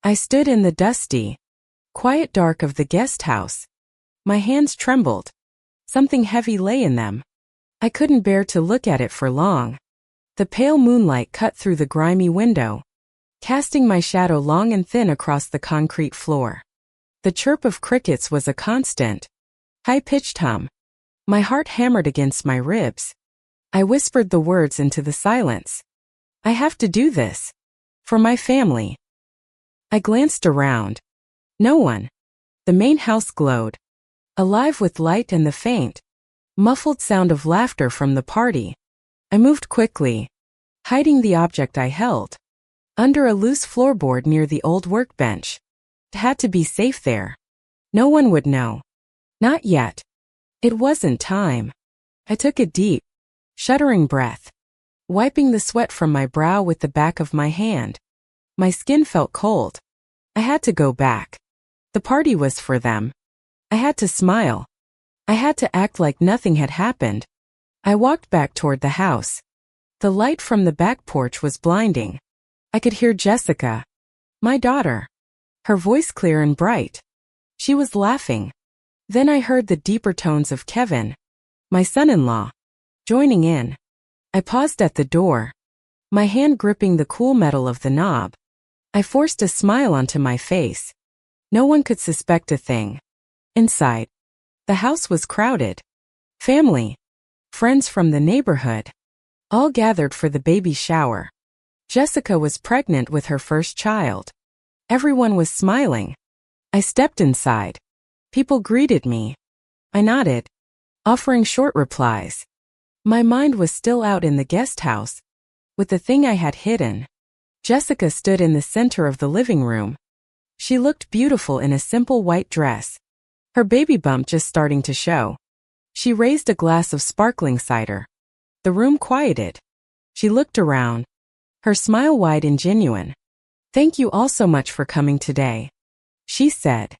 I stood in the dusty, quiet dark of the guest house. My hands trembled. Something heavy lay in them. I couldn't bear to look at it for long. The pale moonlight cut through the grimy window, casting my shadow long and thin across the concrete floor. The chirp of crickets was a constant, high-pitched hum. My heart hammered against my ribs. I whispered the words into the silence. I have to do this. For my family. I glanced around. No one. The main house glowed, alive with light and the faint, muffled sound of laughter from the party. I moved quickly, hiding the object I held, under a loose floorboard near the old workbench. It had to be safe there. No one would know. Not yet. It wasn't time. I took a deep, shuddering breath, wiping the sweat from my brow with the back of my hand. My skin felt cold. I had to go back. The party was for them. I had to smile. I had to act like nothing had happened. I walked back toward the house. The light from the back porch was blinding. I could hear Jessica, my daughter, her voice clear and bright. She was laughing. Then I heard the deeper tones of Kevin, my son-in-law, joining in. I paused at the door, my hand gripping the cool metal of the knob. I forced a smile onto my face. No one could suspect a thing. Inside, the house was crowded. Family, friends from the neighborhood, all gathered for the baby shower. Jessica was pregnant with her first child. Everyone was smiling. I stepped inside. People greeted me. I nodded, offering short replies. My mind was still out in the guest house, with the thing I had hidden. Jessica stood in the center of the living room. She looked beautiful in a simple white dress, her baby bump just starting to show. She raised a glass of sparkling cider. The room quieted. She looked around, her smile wide and genuine. "Thank you all so much for coming today," she said,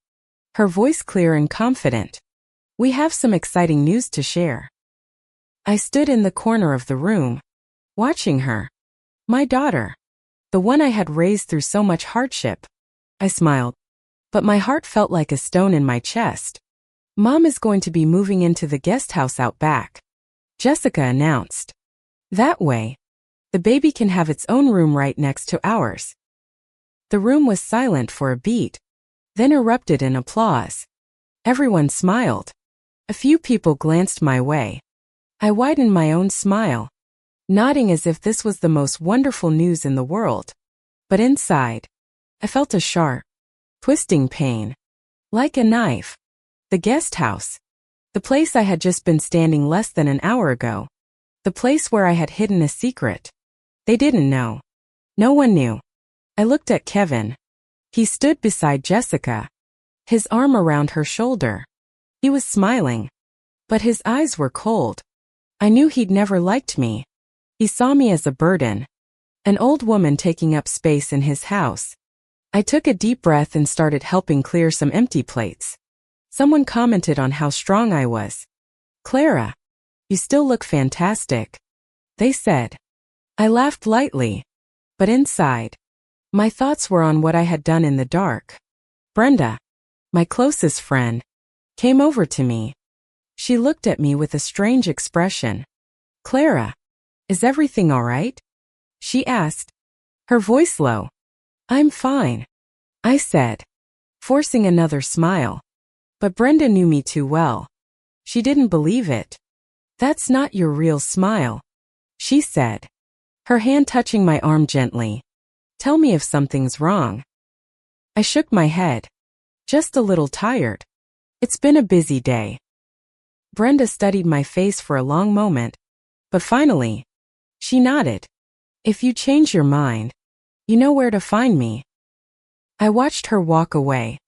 her voice clear and confident. "We have some exciting news to share." I stood in the corner of the room, watching her. My daughter, the one I had raised through so much hardship. I smiled, but my heart felt like a stone in my chest. "Mom is going to be moving into the guest house out back," Jessica announced. "That way, the baby can have its own room right next to ours." The room was silent for a beat, then erupted in applause. Everyone smiled. A few people glanced my way. I widened my own smile, nodding as if this was the most wonderful news in the world. But inside, I felt a sharp, twisting pain, like a knife. The guest house, the place I had just been standing less than an hour ago, the place where I had hidden a secret. They didn't know. No one knew. I looked at Kevin. He stood beside Jessica, his arm around her shoulder. He was smiling, but his eyes were cold. I knew he'd never liked me. He saw me as a burden, an old woman taking up space in his house. I took a deep breath and started helping clear some empty plates. Someone commented on how strong I was. "Clara, you still look fantastic," they said. I laughed lightly, but inside, my thoughts were on what I had done in the dark. Brenda, my closest friend, came over to me. She looked at me with a strange expression. "Clara, is everything all right?" she asked, her voice low. "I'm fine," I said, forcing another smile. But Brenda knew me too well. She didn't believe it. "That's not your real smile," she said, her hand touching my arm gently. "Tell me if something's wrong." I shook my head. "Just a little tired. It's been a busy day." Brenda studied my face for a long moment, but finally, she nodded. "If you change your mind, you know where to find me." I watched her walk away,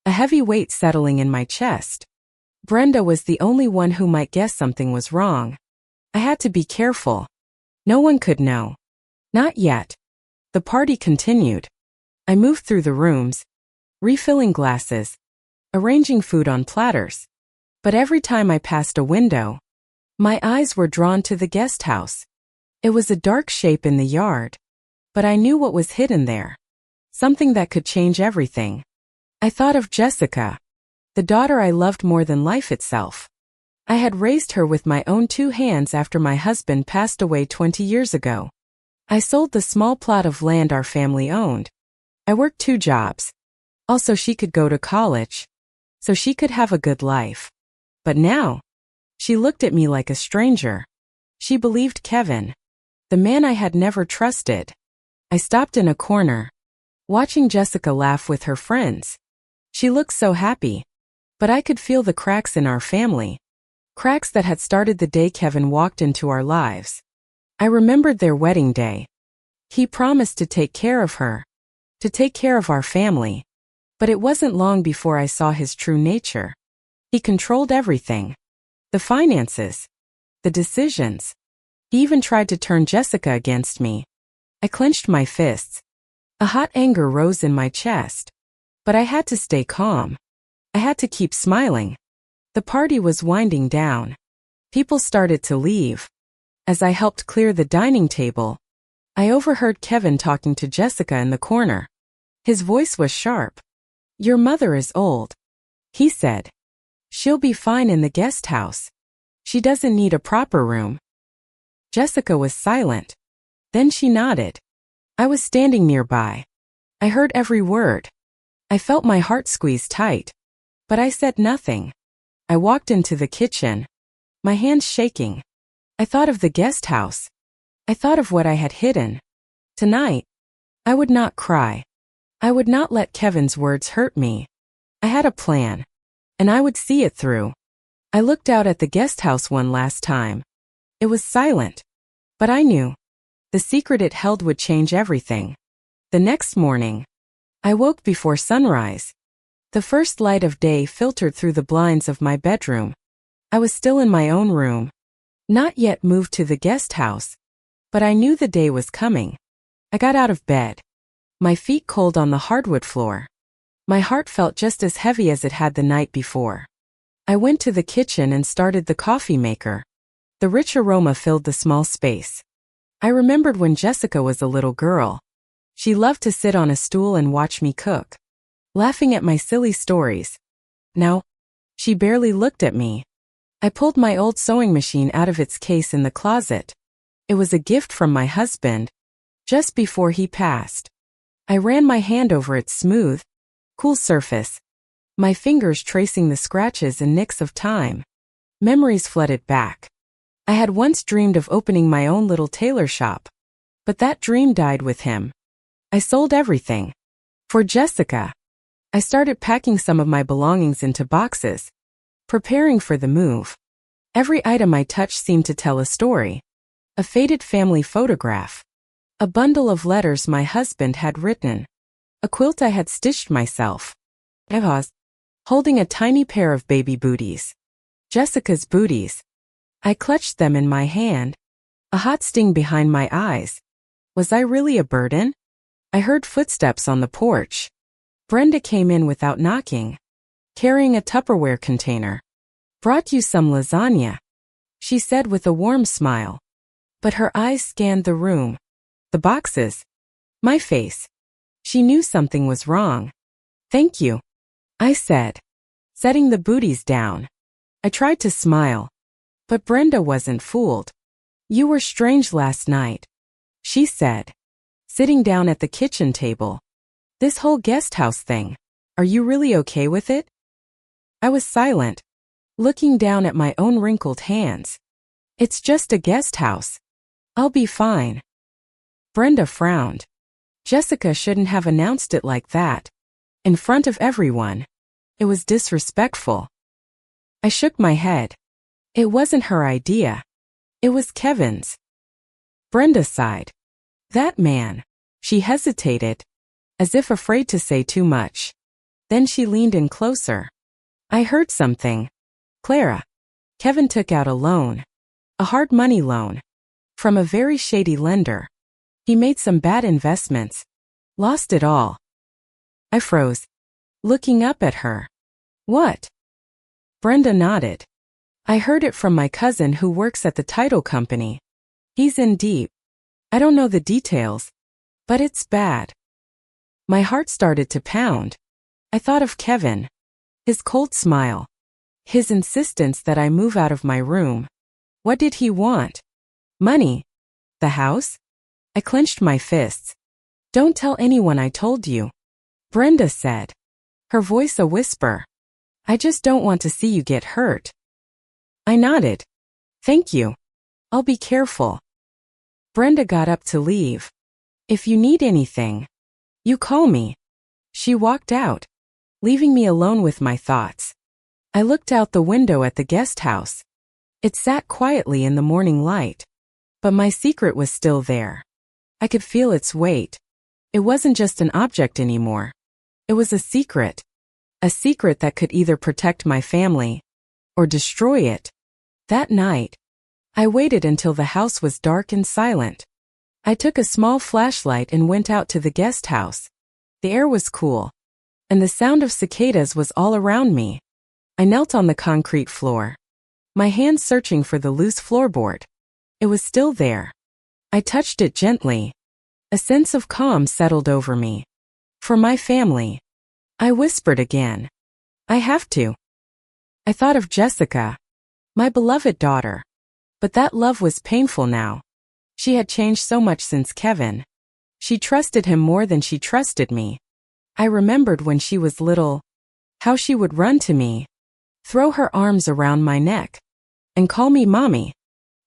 a heavy weight settling in my chest. Brenda was the only one who might guess something was wrong. I had to be careful. No one could know. Not yet. The party continued. I moved through the rooms, refilling glasses, arranging food on platters. But every time I passed a window, my eyes were drawn to the guest house. It was a dark shape in the yard, but I knew what was hidden there. Something that could change everything. I thought of Jessica, the daughter I loved more than life itself. I had raised her with my own 2 hands after my husband passed away 20 years ago. I sold the small plot of land our family owned. I worked 2 jobs. Also, she could go to college, so she could have a good life. But now, she looked at me like a stranger. She believed Kevin, the man I had never trusted. I stopped in a corner, watching Jessica laugh with her friends. She looked so happy, but I could feel the cracks in our family. Cracks that had started the day Kevin walked into our lives. I remembered their wedding day. He promised to take care of her, to take care of our family. But it wasn't long before I saw his true nature. He controlled everything. The finances, the decisions. He even tried to turn Jessica against me. I clenched my fists. A hot anger rose in my chest. But I had to stay calm. I had to keep smiling. The party was winding down. People started to leave. As I helped clear the dining table, I overheard Kevin talking to Jessica in the corner. His voice was sharp. "Your mother is old," he said. "She'll be fine in the guest house. She doesn't need a proper room." Jessica was silent. Then she nodded. I was standing nearby. I heard every word. I felt my heart squeeze tight. But I said nothing. I walked into the kitchen, my hands shaking. I thought of the guest house. I thought of what I had hidden. Tonight, I would not cry. I would not let Kevin's words hurt me. I had a plan, and I would see it through. I looked out at the guest house one last time. It was silent, but I knew the secret it held would change everything. The next morning, I woke before sunrise. The first light of day filtered through the blinds of my bedroom. I was still in my own room, not yet moved to the guest house, but I knew the day was coming. I got out of bed, my feet cold on the hardwood floor. My heart felt just as heavy as it had the night before. I went to the kitchen and started the coffee maker. The rich aroma filled the small space. I remembered when Jessica was a little girl. She loved to sit on a stool and watch me cook, laughing at my silly stories. Now, she barely looked at me. I pulled my old sewing machine out of its case in the closet. It was a gift from my husband, just before he passed. I ran my hand over its smooth, cool surface, my fingers tracing the scratches and nicks of time. Memories flooded back. I had once dreamed of opening my own little tailor shop, but that dream died with him. I sold everything. For Jessica, I started packing some of my belongings into boxes, preparing for the move. Every item I touched seemed to tell a story. A faded family photograph, a bundle of letters my husband had written, a quilt I had stitched myself. I paused, holding a tiny pair of baby booties. Jessica's booties. I clutched them in my hand, a hot sting behind my eyes. Was I really a burden? I heard footsteps on the porch. Brenda came in without knocking, carrying a Tupperware container. "Brought you some lasagna," she said with a warm smile. But her eyes scanned the room, the boxes, my face. She knew something was wrong. "Thank you," I said, setting the booties down. I tried to smile, but Brenda wasn't fooled. "You were strange last night," she said, sitting down at the kitchen table. "This whole guest house thing, are you really okay with it?" I was silent, looking down at my own wrinkled hands. "It's just a guest house. I'll be fine." Brenda frowned. Jessica shouldn't have announced it like that, in front of everyone. It was disrespectful. I shook my head. It wasn't her idea. It was Kevin's. Brenda sighed. "That man." She hesitated, as if afraid to say too much. Then she leaned in closer. "I heard something. Clara, Kevin took out a loan, a hard money loan, from a very shady lender. He made some bad investments, lost it all." I froze, looking up at her. "What?" Brenda nodded. "I heard it from my cousin who works at the title company. He's in deep. I don't know the details, but it's bad." My heart started to pound. I thought of Kevin. His cold smile. His insistence that I move out of my room. What did he want? Money? The house? I clenched my fists. Don't tell anyone I told you, Brenda said, her voice a whisper. I just don't want to see you get hurt. I nodded. Thank you. I'll be careful. Brenda got up to leave. If you need anything, you call me. She walked out, leaving me alone with my thoughts. I looked out the window at the guest house. It sat quietly in the morning light. But my secret was still there. I could feel its weight. It wasn't just an object anymore. It was a secret. A secret that could either protect my family or destroy it. That night, I waited until the house was dark and silent. I took a small flashlight and went out to the guest house. The air was cool, and the sound of cicadas was all around me. I knelt on the concrete floor, my hands searching for the loose floorboard. It was still there. I touched it gently. A sense of calm settled over me. For my family. I whispered again. I have to. I thought of Jessica, my beloved daughter. But that love was painful now. She had changed so much since Kevin. She trusted him more than she trusted me. I remembered when she was little, how she would run to me, throw her arms around my neck, and call me mommy.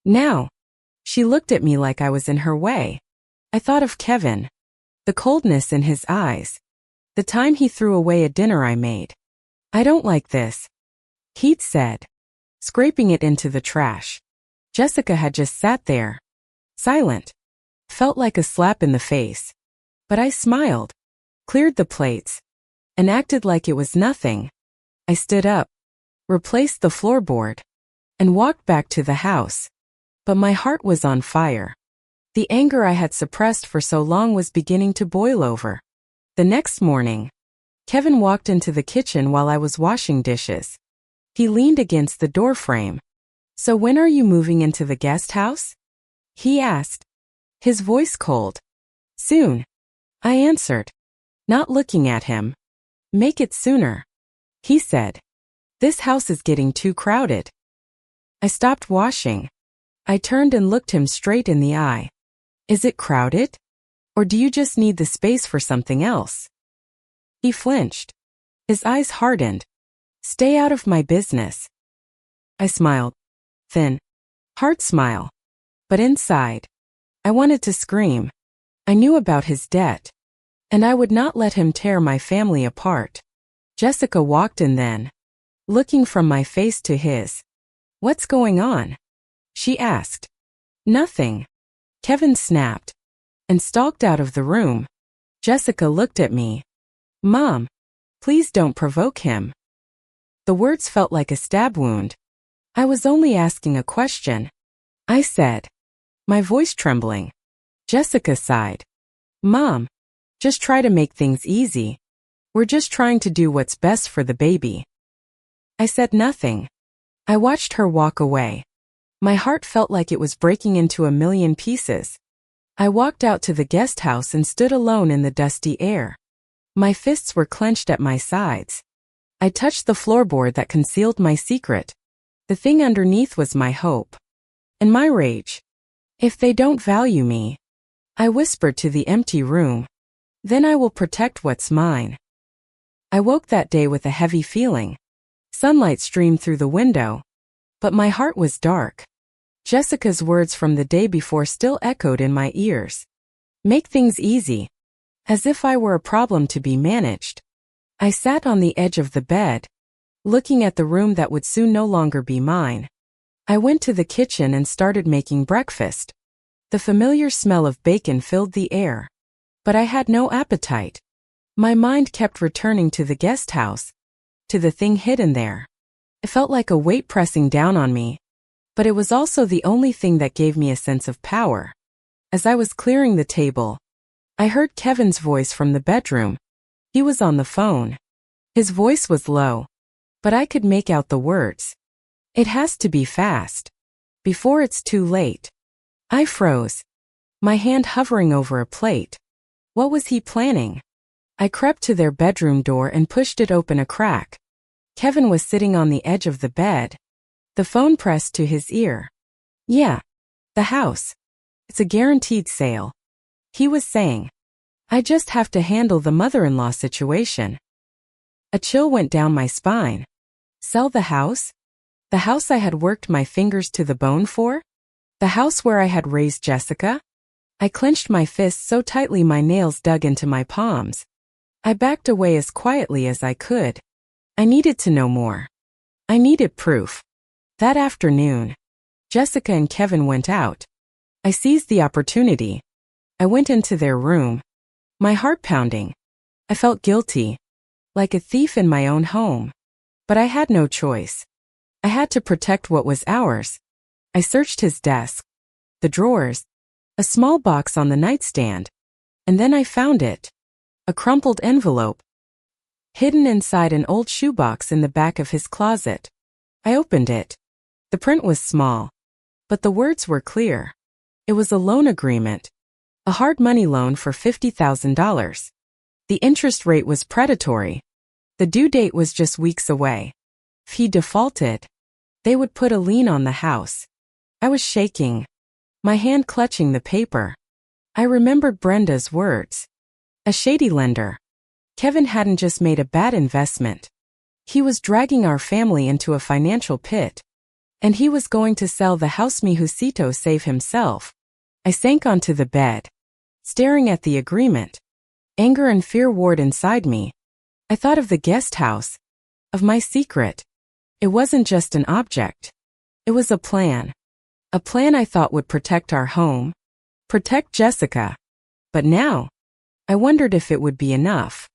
Now, she looked at me like I was in her way. I thought of Kevin, the coldness in his eyes, the time he threw away a dinner I made. I don't like this, he'd said, scraping it into the trash. Jessica had just sat there, silent. Felt like a slap in the face. But I smiled, cleared the plates, and acted like it was nothing. I stood up, replaced the floorboard, and walked back to the house. But my heart was on fire. The anger I had suppressed for so long was beginning to boil over. The next morning, Kevin walked into the kitchen while I was washing dishes. He leaned against the doorframe. So when are you moving into the guest house? He asked, his voice cold. Soon, I answered, not looking at him. Make it sooner, he said. This house is getting too crowded. I stopped washing. I turned and looked him straight in the eye. Is it crowded? Or do you just need the space for something else? He flinched. His eyes hardened. Stay out of my business. I smiled. Thin, hard smile. But inside, I wanted to scream. I knew about his debt, and I would not let him tear my family apart. Jessica walked in then, looking from my face to his. What's going on? She asked. Nothing. Kevin snapped, and stalked out of the room. Jessica looked at me. Mom, please don't provoke him. The words felt like a stab wound. I was only asking a question, I said, my voice trembling. Jessica sighed. Mom, just try to make things easy. We're just trying to do what's best for the baby. I said nothing. I watched her walk away. My heart felt like it was breaking into a million pieces. I walked out to the guest house and stood alone in the dusty air. My fists were clenched at my sides. I touched the floorboard that concealed my secret. The thing underneath was my hope. And my rage. If they don't value me, I whispered to the empty room, then I will protect what's mine. I woke that day with a heavy feeling. Sunlight streamed through the window, but my heart was dark. Jessica's words from the day before still echoed in my ears. Make things easy. As if I were a problem to be managed. I sat on the edge of the bed, looking at the room that would soon no longer be mine. I went to the kitchen and started making breakfast. The familiar smell of bacon filled the air. But I had no appetite. My mind kept returning to the guest house, to the thing hidden there. It felt like a weight pressing down on me, but it was also the only thing that gave me a sense of power. As I was clearing the table, I heard Kevin's voice from the bedroom. He was on the phone. His voice was low, but I could make out the words. It has to be fast. Before it's too late. I froze, my hand hovering over a plate. What was he planning? I crept to their bedroom door and pushed it open a crack. Kevin was sitting on the edge of the bed, the phone pressed to his ear. "Yeah, the house. It's a guaranteed sale," he was saying. "I just have to handle the mother-in-law situation." A chill went down my spine. Sell the house? The house I had worked my fingers to the bone for? The house where I had raised Jessica? I clenched my fists so tightly my nails dug into my palms. I backed away as quietly as I could. I needed to know more. I needed proof. That afternoon, Jessica and Kevin went out. I seized the opportunity. I went into their room, my heart pounding. I felt guilty, like a thief in my own home. But I had no choice. I had to protect what was ours. I searched his desk, the drawers, a small box on the nightstand, and then I found it. A crumpled envelope, hidden inside an old shoebox in the back of his closet. I opened it. The print was small, but the words were clear. It was a loan agreement, a hard money loan for $50,000. The interest rate was predatory. The due date was just weeks away. If he defaulted, they would put a lien on the house. I was shaking, my hand clutching the paper. I remembered Brenda's words. A shady lender. Kevin hadn't just made a bad investment. He was dragging our family into a financial pit. And he was going to sell the house mi Jusito save himself. I sank onto the bed, staring at the agreement. Anger and fear warred inside me. I thought of the guest house, of my secret. It wasn't just an object. It was a plan. A plan I thought would protect our home, protect Jessica. But now, I wondered if it would be enough.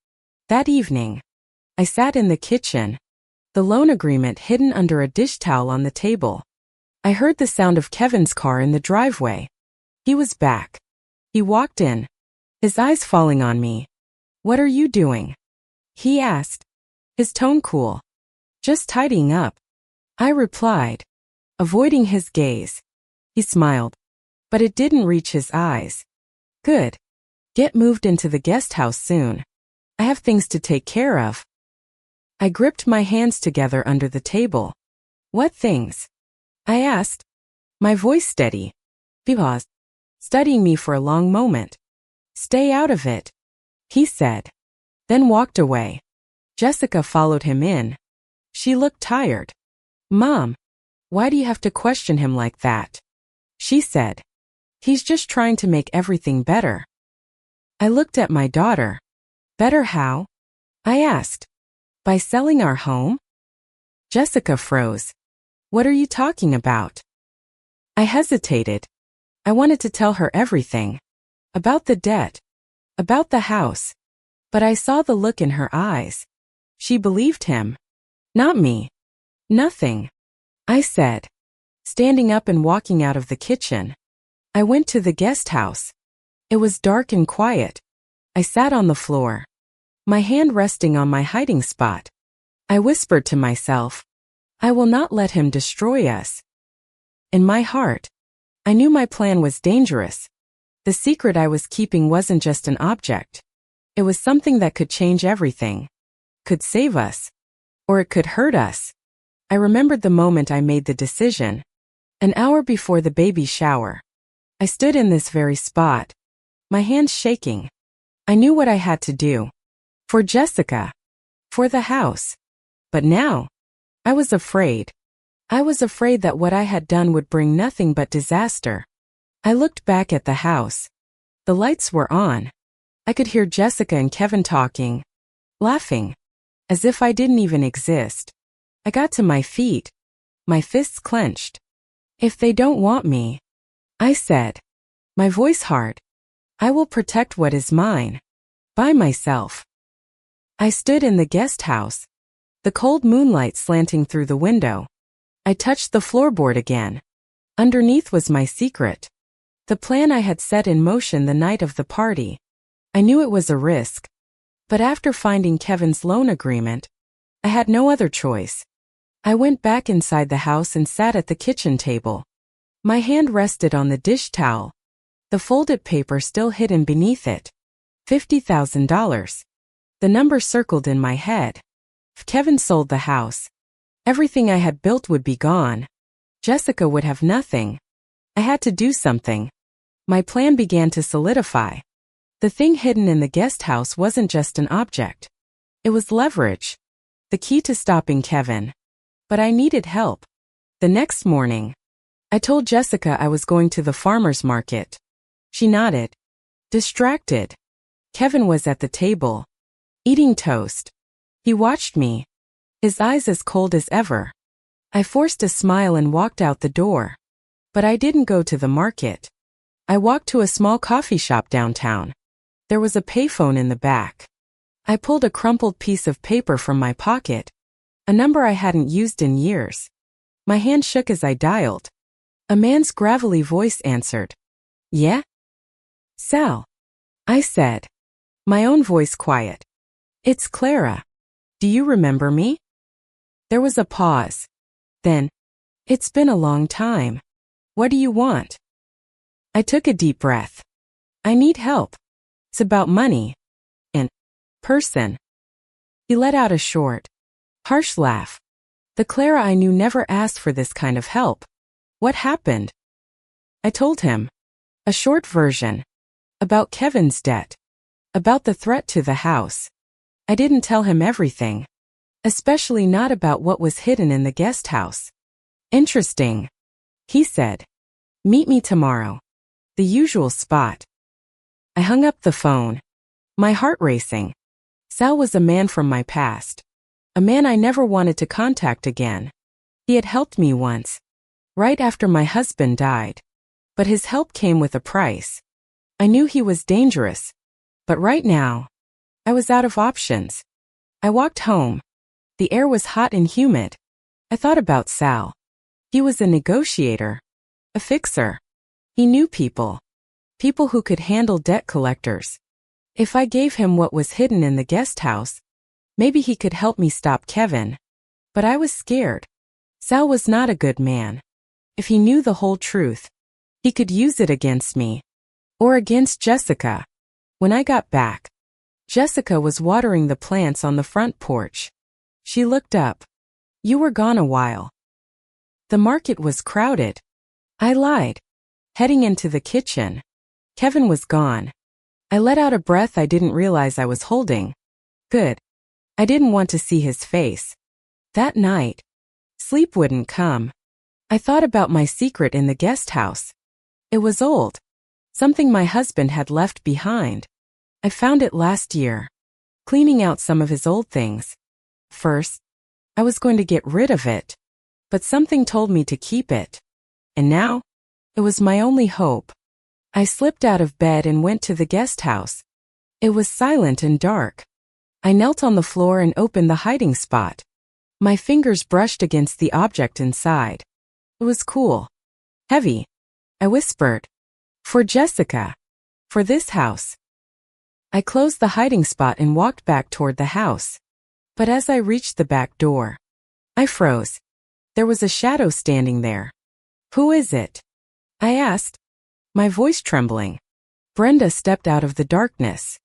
That evening, I sat in the kitchen, the loan agreement hidden under a dish towel on the table. I heard the sound of Kevin's car in the driveway. He was back. He walked in, his eyes falling on me. "What are you doing?" he asked, his tone cool. "Just tidying up," I replied, avoiding his gaze. He smiled, but it didn't reach his eyes. "Good. Get moved into the guest house soon. I have things to take care of." I gripped my hands together under the table. "What things?" I asked, my voice steady. He paused, studying me for a long moment. "Stay out of it," he said, then walked away. Jessica followed him in. She looked tired. "Mom, why do you have to question him like that?" she said. "He's just trying to make everything better." I looked at my daughter. "Better how?" I asked. "By selling our home?" Jessica froze. "What are you talking about?" I hesitated. I wanted to tell her everything. About the debt. About the house. But I saw the look in her eyes. She believed him. Not me. "Nothing," I said, standing up and walking out of the kitchen. I went to the guest house. It was dark and quiet. I sat on the floor, my hand resting on my hiding spot. I whispered to myself, "I will not let him destroy us." In my heart, I knew my plan was dangerous. The secret I was keeping wasn't just an object. It was something that could change everything. Could save us. Or it could hurt us. I remembered the moment I made the decision. An hour before the baby shower. I stood in this very spot, my hands shaking. I knew what I had to do. For Jessica. For the house. But now, I was afraid. I was afraid that what I had done would bring nothing but disaster. I looked back at the house. The lights were on. I could hear Jessica and Kevin talking, laughing, as if I didn't even exist. I got to my feet, my fists clenched. "If they don't want me," I said, my voice hard, "I will protect what is mine. By myself." I stood in the guest house, the cold moonlight slanting through the window. I touched the floorboard again. Underneath was my secret. The plan I had set in motion the night of the party. I knew it was a risk. But after finding Kevin's loan agreement, I had no other choice. I went back inside the house and sat at the kitchen table. My hand rested on the dish towel, the folded paper still hidden beneath it. $50,000. The number circled in my head. If Kevin sold the house, everything I had built would be gone. Jessica would have nothing. I had to do something. My plan began to solidify. The thing hidden in the guest house wasn't just an object. It was leverage. The key to stopping Kevin. But I needed help. The next morning, I told Jessica I was going to the farmer's market. She nodded. Distracted. Kevin was at the table, eating toast. He watched me, his eyes as cold as ever. I forced a smile and walked out the door. But I didn't go to the market. I walked to a small coffee shop downtown. There was a payphone in the back. I pulled a crumpled piece of paper from my pocket, a number I hadn't used in years. My hand shook as I dialed. A man's gravelly voice answered. Yeah? Sal. I said. My own voice quiet. It's Clara. Do you remember me? There was a pause. Then, it's been a long time. What do you want? I took a deep breath. I need help. It's about money. And person. He let out a short, harsh laugh. The Clara I knew never asked for this kind of help. What happened? I told him. A short version. About Kevin's debt. About the threat to the house. I didn't tell him everything. Especially not about what was hidden in the guest house. Interesting. He said. Meet me tomorrow. The usual spot. I hung up the phone. My heart racing. Sal was a man from my past. A man I never wanted to contact again. He had helped me once. Right after my husband died. But his help came with a price. I knew he was dangerous. But right now, I was out of options. I walked home. The air was hot and humid. I thought about Sal. He was a negotiator. A fixer. He knew people. People who could handle debt collectors. If I gave him what was hidden in the guest house, maybe he could help me stop Kevin. But I was scared. Sal was not a good man. If he knew the whole truth, he could use it against me. Or against Jessica. When I got back, Jessica was watering the plants on the front porch. She looked up. You were gone a while. The market was crowded. I lied. Heading into the kitchen. Kevin was gone. I let out a breath I didn't realize I was holding. Good. I didn't want to see his face. That night, sleep wouldn't come. I thought about my secret in the guest house. It was old. Something my husband had left behind. I found it last year, cleaning out some of his old things. First, I was going to get rid of it, but something told me to keep it. And now, it was my only hope. I slipped out of bed and went to the guest house. It was silent and dark. I knelt on the floor and opened the hiding spot. My fingers brushed against the object inside. It was cool. Heavy. I whispered. For Jessica. For this house. I closed the hiding spot and walked back toward the house. But as I reached the back door, I froze. There was a shadow standing there. Who is it? I asked, my voice trembling. Brenda stepped out of the darkness.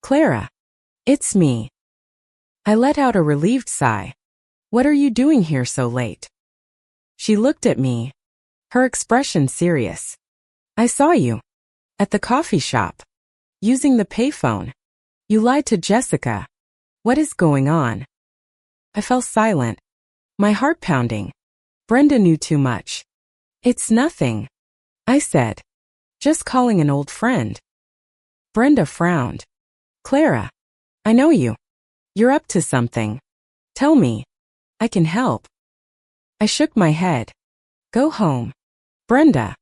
Clara. It's me. I let out a relieved sigh. What are you doing here so late? She looked at me, her expression serious. I saw you. At the coffee shop. Using the payphone. You lied to Jessica. What is going on? I fell silent. My heart pounding. Brenda knew too much. It's nothing. I said. Just calling an old friend. Brenda frowned. Clara. I know you. You're up to something. Tell me. I can help. I shook my head. Go home. Brenda.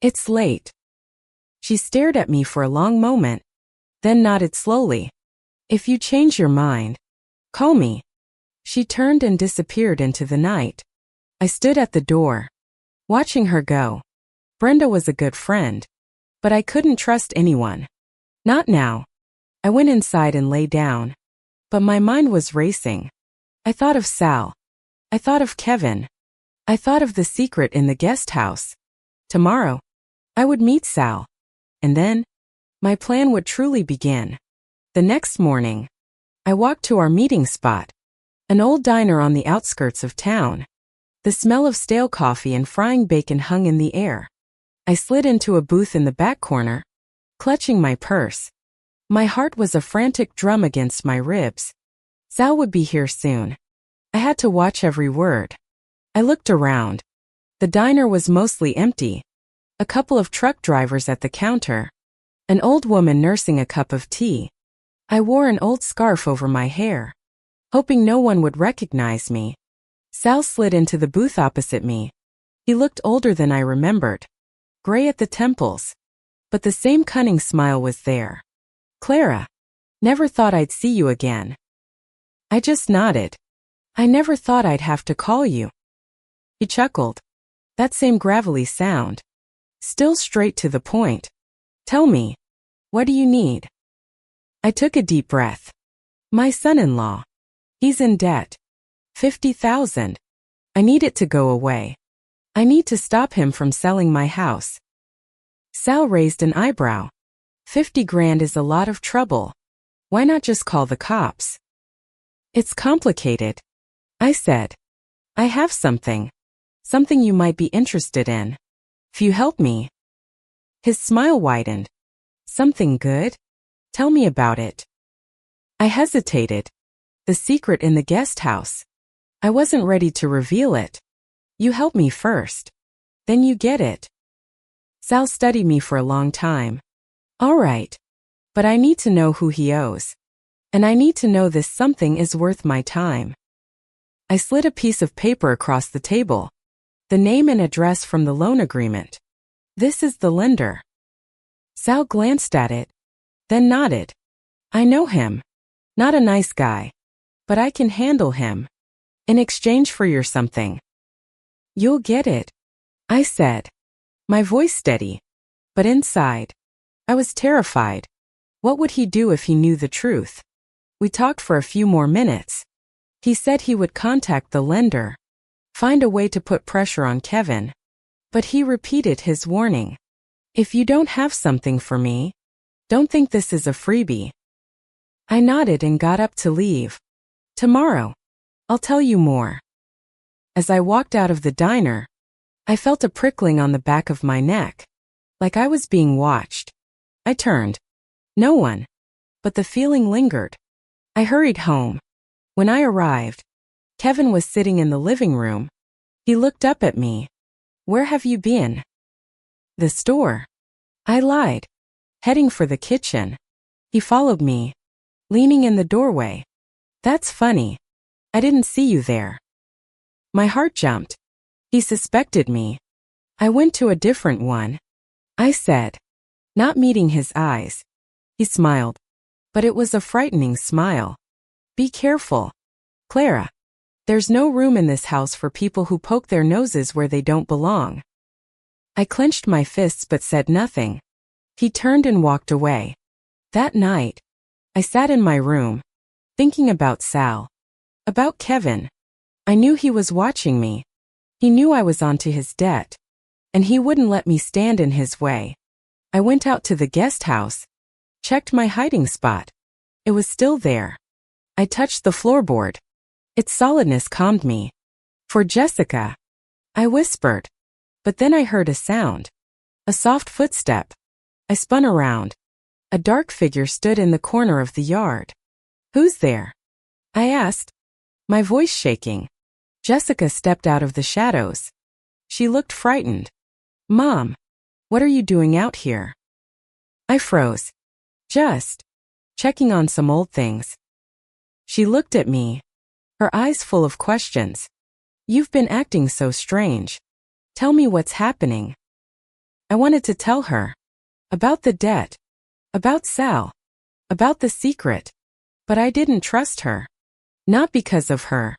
It's late. She stared at me for a long moment, then nodded slowly. If you change your mind, call me. She turned and disappeared into the night. I stood at the door, watching her go. Brenda was a good friend, but I couldn't trust anyone. Not now. I went inside and lay down, but my mind was racing. I thought of Sal. I thought of Kevin. I thought of the secret in the guest house. Tomorrow, I would meet Sal. And then, my plan would truly begin. The next morning, I walked to our meeting spot, an old diner on the outskirts of town. The smell of stale coffee and frying bacon hung in the air. I slid into a booth in the back corner, clutching my purse. My heart was a frantic drum against my ribs. Sal would be here soon. I had to watch every word. I looked around. The diner was mostly empty. A couple of truck drivers at the counter. An old woman nursing a cup of tea. I wore an old scarf over my hair, hoping no one would recognize me. Sal slid into the booth opposite me. He looked older than I remembered, gray at the temples, but the same cunning smile was there. "Clara, never thought I'd see you again." I just nodded. "I never thought I'd have to call you." He chuckled. That same gravelly sound. Still straight to the point. "Tell me, what do you need?" I took a deep breath. "My son-in-law. He's in debt. 50,000. I need it to go away. I need to stop him from selling my house." Sal raised an eyebrow. 50 grand is a lot of trouble. Why not just call the cops? "It's complicated," I said. "I have something you might be interested in. If you help me." His smile widened. "Something good? Tell me about it." I hesitated. The secret in the guest house. I wasn't ready to reveal it. "You help me first. Then you get it." Sal studied me for a long time. "All right. But I need to know who he owes. And I need to know this something is worth my time." I slid a piece of paper across the table. The name and address from the loan agreement. "This is the lender." Sal glanced at it, then nodded. "I know him. Not a nice guy. But I can handle him. In exchange for your something." "You'll get it," I said, my voice steady. But inside, I was terrified. What would he do if he knew the truth? We talked for a few more minutes. He said he would contact the lender, find a way to put pressure on Kevin. But he repeated his warning. "If you don't have something for me, don't think this is a freebie." I nodded and got up to leave. "Tomorrow, I'll tell you more." As I walked out of the diner, I felt a prickling on the back of my neck, like I was being watched. I turned. No one. But the feeling lingered. I hurried home. When I arrived, Kevin was sitting in the living room. He looked up at me. "Where have you been?" "The store." I lied. "Heading for the kitchen." He followed me, leaning in the doorway. "That's funny. I didn't see you there." My heart jumped. He suspected me. I went to a different one, I said, not meeting his eyes. He smiled, but it was a frightening smile. "Be careful, Clara. There's no room in this house for people who poke their noses where they don't belong." I clenched my fists but said nothing. He turned and walked away. That night, I sat in my room, thinking about Sal, about Kevin. I knew he was watching me. He knew I was onto his debt, and he wouldn't let me stand in his way. I went out to the guest house, checked my hiding spot. It was still there. I touched the floorboard. Its solidness calmed me. "For Jessica," I whispered. But then I heard a sound. A soft footstep. I spun around. A dark figure stood in the corner of the yard. "Who's there?" I asked, my voice shaking. Jessica stepped out of the shadows. She looked frightened. "Mom, what are you doing out here?" I froze. "Just checking on some old things." She looked at me, her eyes full of questions. "You've been acting so strange. Tell me what's happening." I wanted to tell her. About the debt. About Sal. About the secret. But I didn't trust her. Not because of her,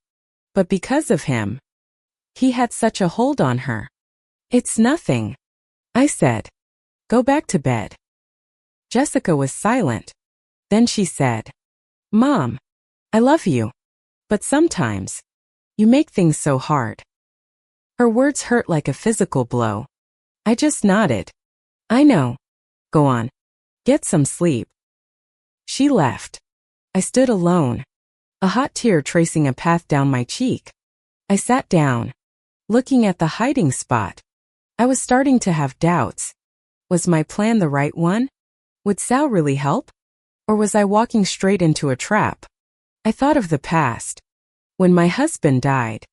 but because of him. He had such a hold on her. "It's nothing," I said. "Go back to bed." Jessica was silent. Then she said, "Mom, I love you. But sometimes, you make things so hard." Her words hurt like a physical blow. I just nodded. "I know. Go on. Get some sleep." She left. I stood alone, a hot tear tracing a path down my cheek. I sat down, looking at the hiding spot. I was starting to have doubts. Was my plan the right one? Would Sal really help? Or was I walking straight into a trap? I thought of the past. When my husband died,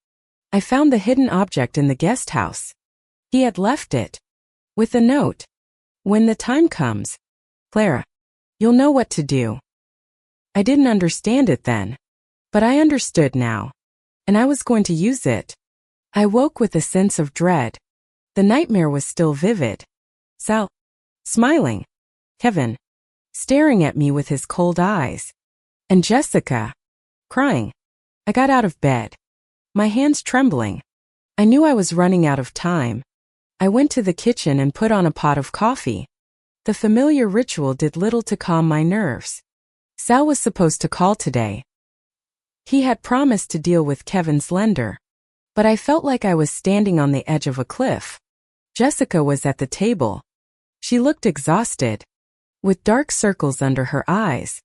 I found the hidden object in the guest house. He had left it, with a note. When the time comes, Clara, you'll know what to do. I didn't understand it then, but I understood now, and I was going to use it. I woke with a sense of dread. The nightmare was still vivid. Sal, smiling. Kevin, staring at me with his cold eyes. And Jessica, crying. I got out of bed, my hands trembling. I knew I was running out of time. I went to the kitchen and put on a pot of coffee. The familiar ritual did little to calm my nerves. Sal was supposed to call today. He had promised to deal with Kevin's lender, but I felt like I was standing on the edge of a cliff. Jessica was at the table. She looked exhausted, with dark circles under her eyes.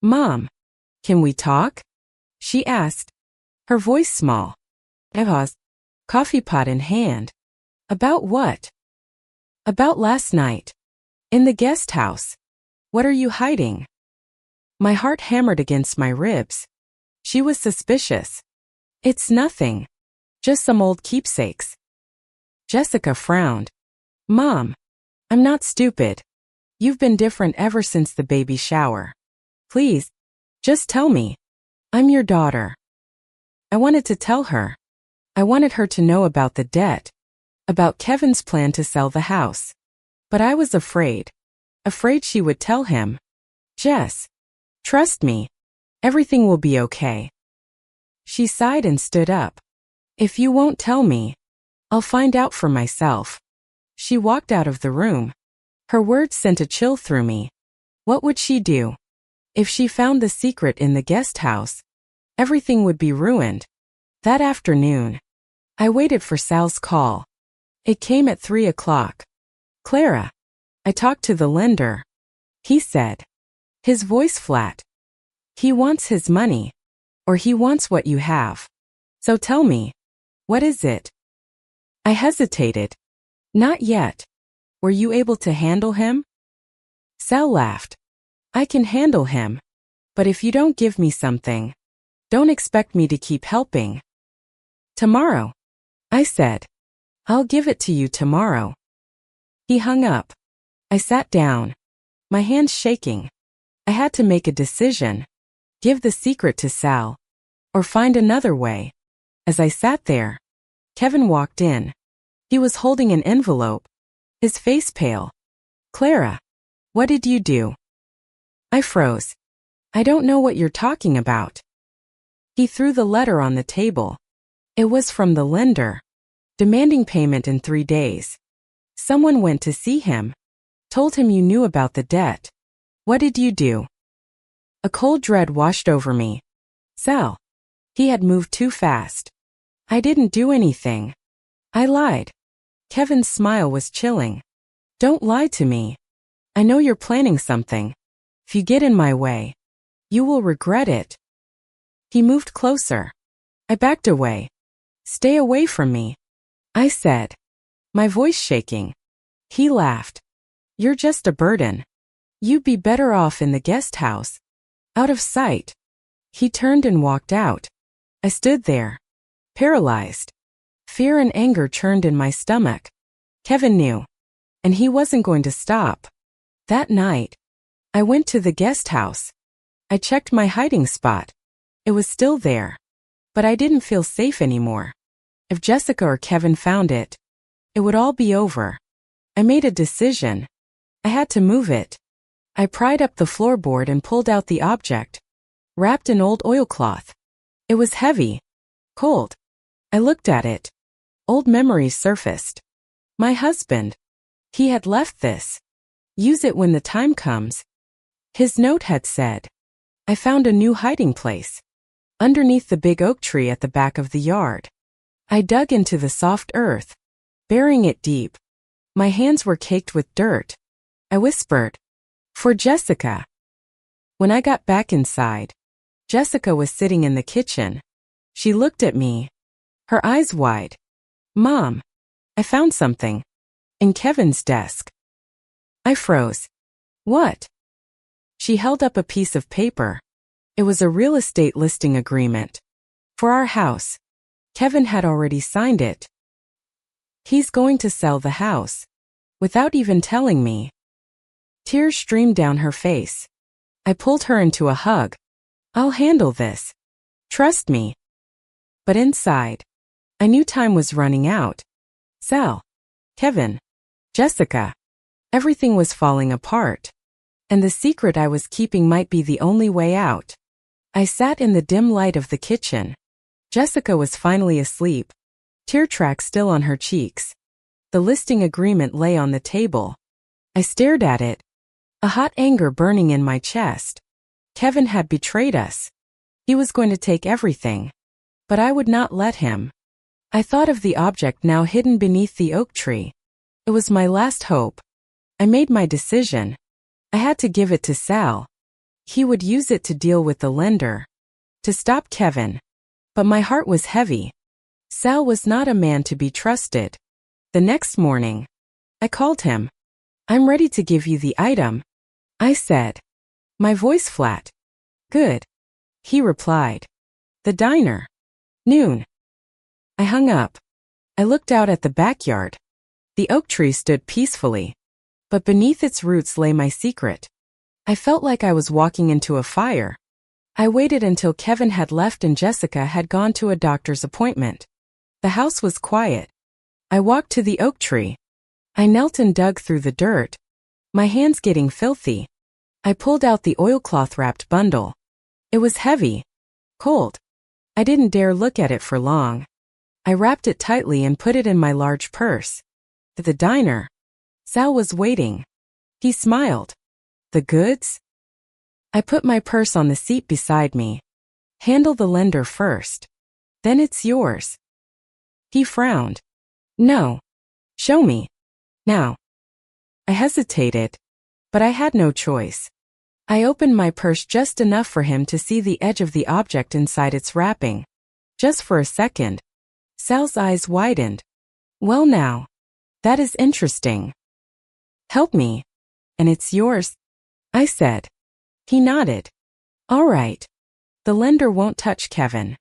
Mom, can we talk? She asked, her voice small. I paused, coffee pot in hand. About what? About last night. In the guest house. What are you hiding? My heart hammered against my ribs. She was suspicious. It's nothing. Just some old keepsakes. Jessica frowned. Mom, I'm not stupid. You've been different ever since the baby shower. Please, just tell me. I'm your daughter. I wanted to tell her. I wanted her to know about the debt, about Kevin's plan to sell the house. But I was afraid she would tell him. Jess, trust me. Everything will be okay. She sighed and stood up. If you won't tell me, I'll find out for myself. She walked out of the room. Her words sent a chill through me. What would she do? If she found the secret in the guest house, everything would be ruined. That afternoon, I waited for Sal's call. It came at 3 o'clock. Clara, I talked to the lender. He said, his voice flat. He wants his money, or he wants what you have. So tell me, what is it? I hesitated. Not yet. Were you able to handle him? Sal laughed. I can handle him, but if you don't give me something, don't expect me to keep helping. Tomorrow, I said. I'll give it to you tomorrow. He hung up. I sat down, my hands shaking. I had to make a decision. Give the secret to Sal, or find another way. As I sat there, Kevin walked in. He was holding an envelope, his face pale. Clara, what did you do? I froze. I don't know what you're talking about. He threw the letter on the table. It was from the lender, demanding payment in 3 days. Someone went to see him, told him you knew about the debt. What did you do? A cold dread washed over me. Sal. He had moved too fast. I didn't do anything. I lied. Kevin's smile was chilling. Don't lie to me. I know you're planning something. If you get in my way, you will regret it. He moved closer. I backed away. Stay away from me, I said, my voice shaking. He laughed. You're just a burden. You'd be better off in the guest house, out of sight. He turned and walked out. I stood there, paralyzed. Fear and anger churned in my stomach. Kevin knew, and he wasn't going to stop. That night, I went to the guest house. I checked my hiding spot. It was still there, but I didn't feel safe anymore. If Jessica or Kevin found it, it would all be over. I made a decision. I had to move it. I pried up the floorboard and pulled out the object, wrapped in old oilcloth. It was heavy, cold. I looked at it. Old memories surfaced. My husband. He had left this. Use it when the time comes. His note had said, I found a new hiding place, underneath the big oak tree at the back of the yard. I dug into the soft earth, burying it deep. My hands were caked with dirt. I whispered, for Jessica. When I got back inside, Jessica was sitting in the kitchen. She looked at me, her eyes wide. "Mom, I found something. In Kevin's desk." I froze. "What?" She held up a piece of paper. It was a real estate listing agreement. For our house. Kevin had already signed it. He's going to sell the house. Without even telling me. Tears streamed down her face. I pulled her into a hug. "I'll handle this. Trust me." But inside, I knew time was running out. Sal, Kevin, Jessica. Everything was falling apart. And the secret I was keeping might be the only way out. I sat in the dim light of the kitchen. Jessica was finally asleep, tear tracks still on her cheeks. The listing agreement lay on the table. I stared at it, a hot anger burning in my chest. Kevin had betrayed us. He was going to take everything. But I would not let him. I thought of the object now hidden beneath the oak tree. It was my last hope. I made my decision. I had to give it to Sal. He would use it to deal with the lender. To stop Kevin. But my heart was heavy. Sal was not a man to be trusted. The next morning, I called him. "I'm ready to give you the item," I said. My voice flat. "Good," he replied. "The diner. Noon." I hung up. I looked out at the backyard. The oak tree stood peacefully. But beneath its roots lay my secret. I felt like I was walking into a fire. I waited until Kevin had left and Jessica had gone to a doctor's appointment. The house was quiet. I walked to the oak tree. I knelt and dug through the dirt, my hands getting filthy. I pulled out the oilcloth-wrapped bundle. It was heavy, cold. I didn't dare look at it for long. I wrapped it tightly and put it in my large purse. At the diner, Sal was waiting. He smiled. "The goods?" I put my purse on the seat beside me. "Handle the lender first. Then it's yours." He frowned. "No. Show me. Now." I hesitated, but I had no choice. I opened my purse just enough for him to see the edge of the object inside its wrapping. Just for a second. Sal's eyes widened. "Well now. That is interesting. Help me. And it's yours," I said. He nodded. "All right. The lender won't touch Kevin.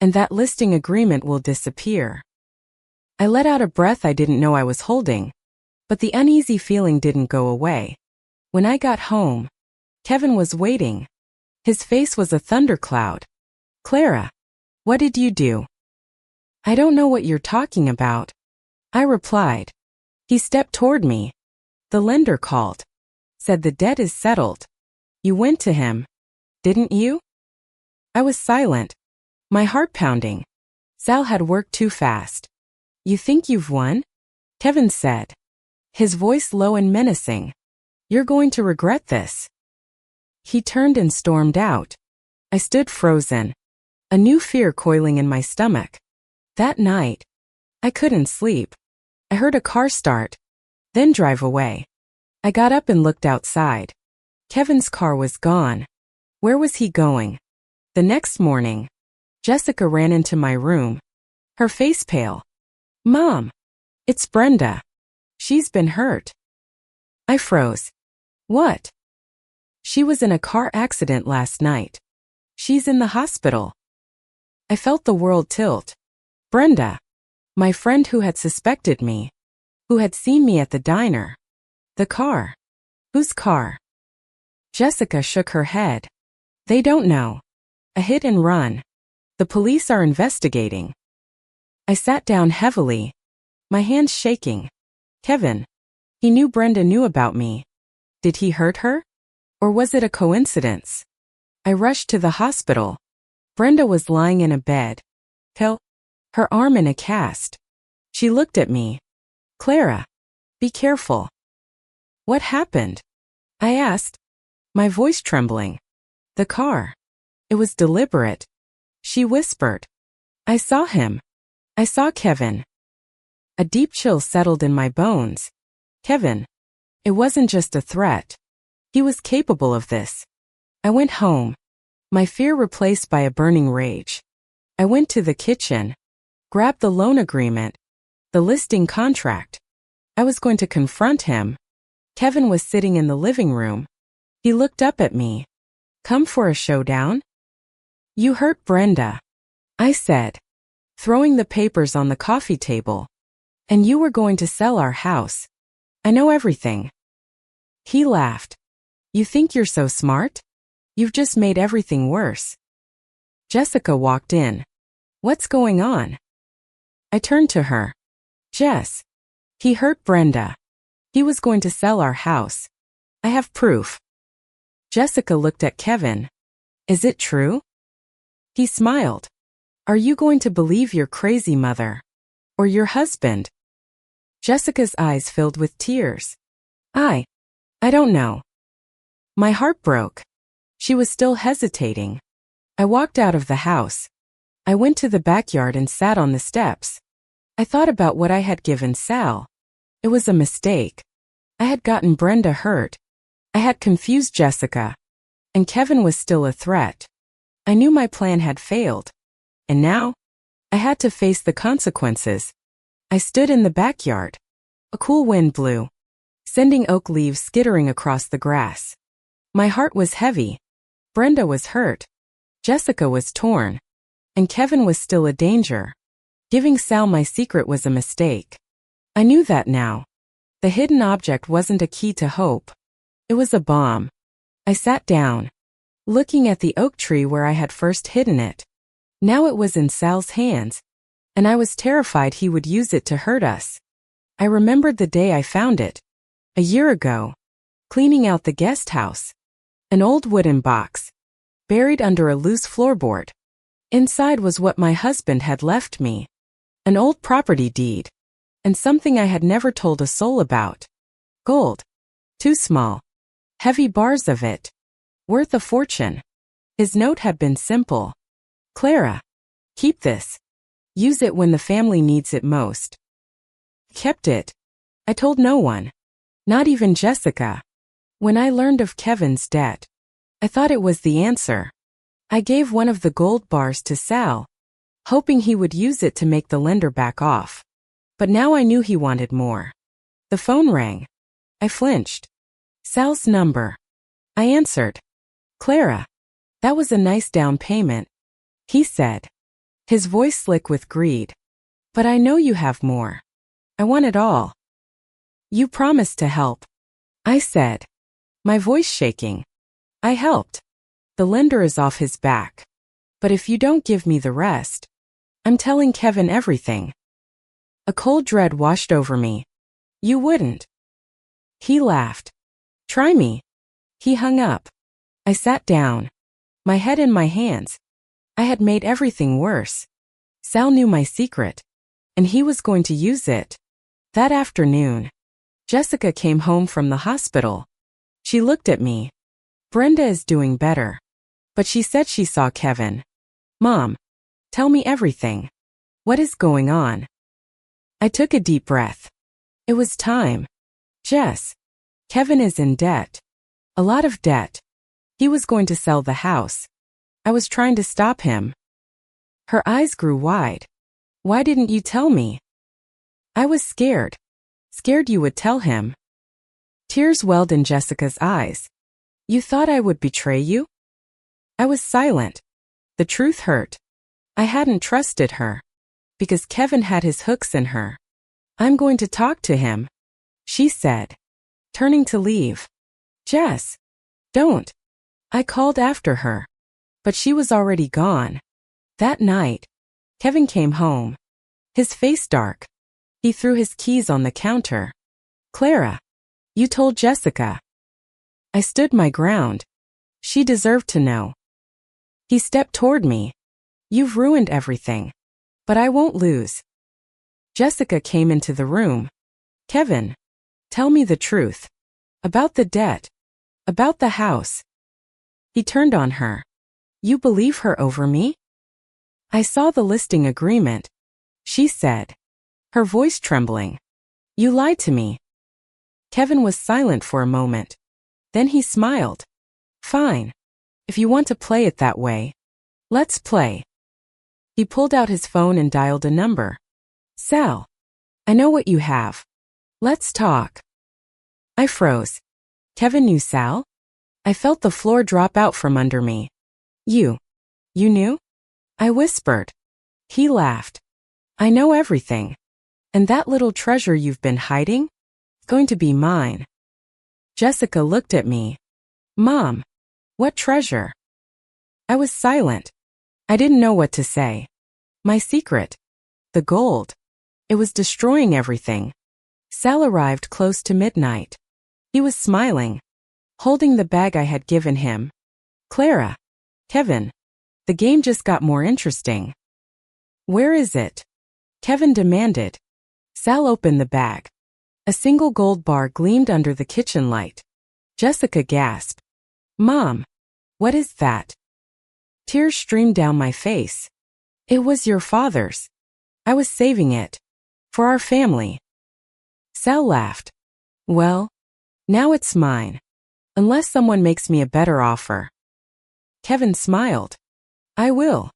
And that listing agreement will disappear." I let out a breath I didn't know I was holding. But the uneasy feeling didn't go away. When I got home, Kevin was waiting. His face was a thundercloud. "Clara, what did you do?" "I don't know what you're talking about," I replied. He stepped toward me. "The lender called. Said the debt is settled. You went to him, didn't you?" I was silent, my heart pounding. Sal had worked too fast. "You think you've won?" Kevin said, his voice low and menacing. "You're going to regret this." He turned and stormed out. I stood frozen, a new fear coiling in my stomach. That night, I couldn't sleep. I heard a car start, then drive away. I got up and looked outside. Kevin's car was gone. Where was he going? The next morning, Jessica ran into my room, her face pale. "Mom, it's Brenda. She's been hurt." I froze. "What?" "She was in a car accident last night. She's in the hospital." I felt the world tilt. Brenda, my friend who had suspected me, who had seen me at the diner. The car. Whose car? Jessica shook her head. "They don't know. A hit and run. The police are investigating." I sat down heavily, my hands shaking. Kevin. He knew Brenda knew about me. Did he hurt her? Or was it a coincidence? I rushed to the hospital. Brenda was lying in a bed. Her arm in a cast. She looked at me. "Clara, be careful." "What happened?" I asked, my voice trembling. "The car. It was deliberate," she whispered. "I saw him. I saw Kevin." A deep chill settled in my bones. Kevin. It wasn't just a threat. He was capable of this. I went home, my fear replaced by a burning rage. I went to the kitchen, grabbed the loan agreement, the listing contract. I was going to confront him. Kevin was sitting in the living room. He looked up at me. Come for a showdown? You hurt Brenda, I said, throwing the papers on the coffee table. And you were going to sell our house. I know everything. He laughed. You think you're so smart? You've just made everything worse. Jessica walked in. What's going on? I turned to her. Jess, he hurt Brenda. He was going to sell our house. I have proof. Jessica looked at Kevin. Is it true? He smiled. Are you going to believe your crazy mother? Or your husband? Jessica's eyes filled with tears. I don't know. My heart broke. She was still hesitating. I walked out of the house. I went to the backyard and sat on the steps. I thought about what I had given Sal. It was a mistake. I had gotten Brenda hurt. I had confused Jessica. And Kevin was still a threat. I knew my plan had failed. And now, I had to face the consequences. I stood in the backyard. A cool wind blew, sending oak leaves skittering across the grass. My heart was heavy. Brenda was hurt. Jessica was torn. And Kevin was still a danger. Giving Sal my secret was a mistake. I knew that now. The hidden object wasn't a key to hope. It was a bomb. I sat down, looking at the oak tree where I had first hidden it. Now it was in Sal's hands, and I was terrified he would use it to hurt us. I remembered the day I found it, a year ago, cleaning out the guest house. An old wooden box, buried under a loose floorboard. Inside was what my husband had left me. An old property deed. And something I had never told a soul about. Gold. Too small. Heavy bars of it. Worth a fortune. His note had been simple. Clara, keep this. Use it when the family needs it most. Kept it. I told no one. Not even Jessica. When I learned of Kevin's debt, I thought it was the answer. I gave one of the gold bars to Sal, hoping he would use it to make the lender back off. But now I knew he wanted more. The phone rang. I flinched. Sal's number. I answered. Clara. That was a nice down payment, he said, his voice slick with greed. But I know you have more. I want it all. You promised to help, I said, my voice shaking. I helped. The lender is off his back. But if you don't give me the rest, I'm telling Kevin everything. A cold dread washed over me. You wouldn't. He laughed. Try me. He hung up. I sat down, my head in my hands. I had made everything worse. Sal knew my secret, and he was going to use it. That afternoon, Jessica came home from the hospital. She looked at me. Brenda is doing better. But she said she saw Kevin. Mom, tell me everything. What is going on? I took a deep breath. It was time. Jess, Kevin is in debt. A lot of debt. He was going to sell the house. I was trying to stop him. Her eyes grew wide. Why didn't you tell me? I was scared. Scared you would tell him. Tears welled in Jessica's eyes. You thought I would betray you? I was silent. The truth hurt. I hadn't trusted her. Because Kevin had his hooks in her. I'm going to talk to him, she said, turning to leave. Jess, don't. I called after her. But she was already gone. That night, Kevin came home. His face dark. He threw his keys on the counter. Clara, you told Jessica. I stood my ground. She deserved to know. He stepped toward me. You've ruined everything. But I won't lose. Jessica came into the room. Kevin, tell me the truth. About the debt. About the house. He turned on her. You believe her over me? I saw the listing agreement, she said, her voice trembling. You lied to me. Kevin was silent for a moment. Then he smiled. Fine. If you want to play it that way, let's play. He pulled out his phone and dialed a number. Sal, I know what you have. Let's talk. I froze. Kevin knew Sal? I felt the floor drop out from under me. You knew? I whispered. He laughed. I know everything. And that little treasure you've been hiding? Going to be mine. Jessica looked at me. Mom, what treasure? I was silent. I didn't know what to say. My secret. The gold. It was destroying everything. Sal arrived close to midnight. He was smiling, holding the bag I had given him. Clara. Kevin. The game just got more interesting. Where is it? Kevin demanded. Sal opened the bag. A single gold bar gleamed under the kitchen light. Jessica gasped. Mom, what is that? Tears streamed down my face. It was your father's. I was saving it. For our family. Sal laughed. Well, now it's mine. Unless someone makes me a better offer. Kevin smiled. I will.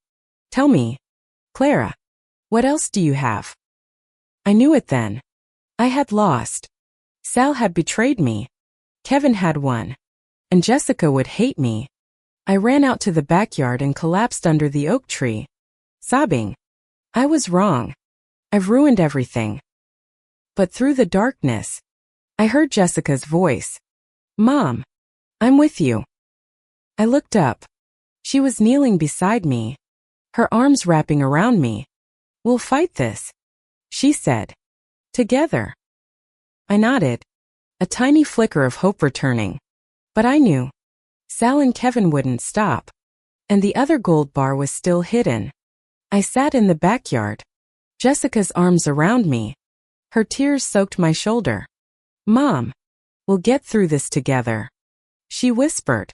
Tell me, Clara, what else do you have? I knew it then. I had lost. Sal had betrayed me. Kevin had won. And Jessica would hate me. I ran out to the backyard and collapsed under the oak tree, sobbing. I was wrong. I've ruined everything. But through the darkness, I heard Jessica's voice. Mom, I'm with you. I looked up. She was kneeling beside me, her arms wrapping around me. We'll fight this, she said. Together. I nodded, a tiny flicker of hope returning. But I knew. Sal and Kevin wouldn't stop. And the other gold bar was still hidden. I sat in the backyard, Jessica's arms around me. Her tears soaked my shoulder. Mom, we'll get through this together, she whispered.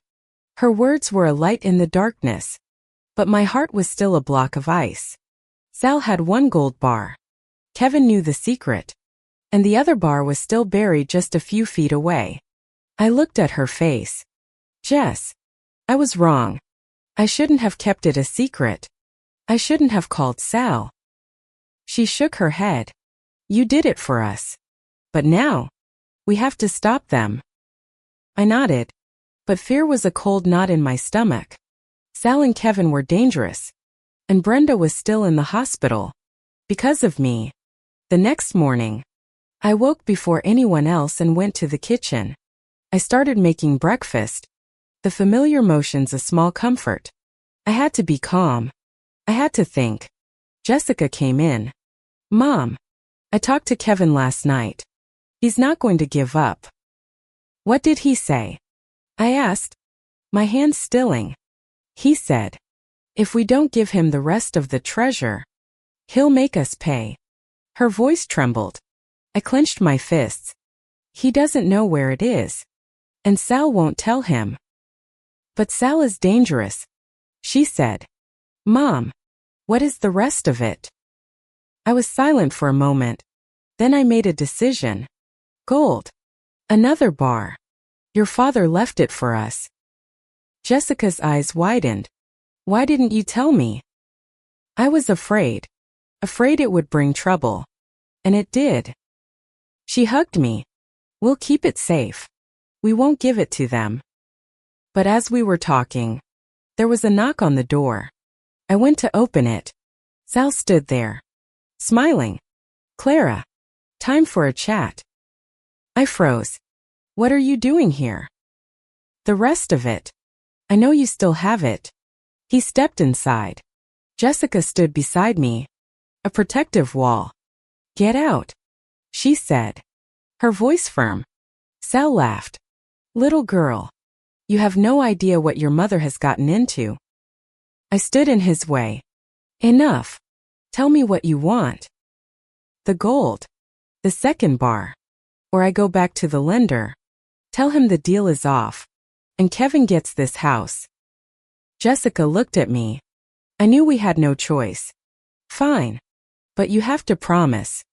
Her words were a light in the darkness. But my heart was still a block of ice. Sal had one gold bar. Kevin knew the secret. And the other bar was still buried just a few feet away. I looked at her face. Jess, I was wrong. I shouldn't have kept it a secret. I shouldn't have called Sal. She shook her head. You did it for us. But now, we have to stop them. I nodded, but fear was a cold knot in my stomach. Sal and Kevin were dangerous, and Brenda was still in the hospital. Because of me. The next morning, I woke before anyone else and went to the kitchen. I started making breakfast. The familiar motions a small comfort. I had to be calm. I had to think. Jessica came in. Mom, I talked to Kevin last night. He's not going to give up. What did he say? I asked, my hands stilling. He said, if we don't give him the rest of the treasure, he'll make us pay. Her voice trembled. I clenched my fists. He doesn't know where it is. And Sal won't tell him. But Sal is dangerous, she said. Mom, what is the rest of it? I was silent for a moment. Then I made a decision. Gold. Another bar. Your father left it for us. Jessica's eyes widened. Why didn't you tell me? I was afraid. Afraid it would bring trouble. And it did. She hugged me. We'll keep it safe. We won't give it to them. But as we were talking, there was a knock on the door. I went to open it. Sal stood there, smiling. Clara, time for a chat. I froze. What are you doing here? The rest of it. I know you still have it. He stepped inside. Jessica stood beside me. A protective wall. Get out, she said. Her voice firm. Sal laughed. Little girl. You have no idea what your mother has gotten into. I stood in his way. Enough. Tell me what you want. The gold. The second bar. Or I go back to the lender. Tell him the deal is off. And Kevin gets this house. Jessica looked at me. I knew we had no choice. Fine. But you have to promise.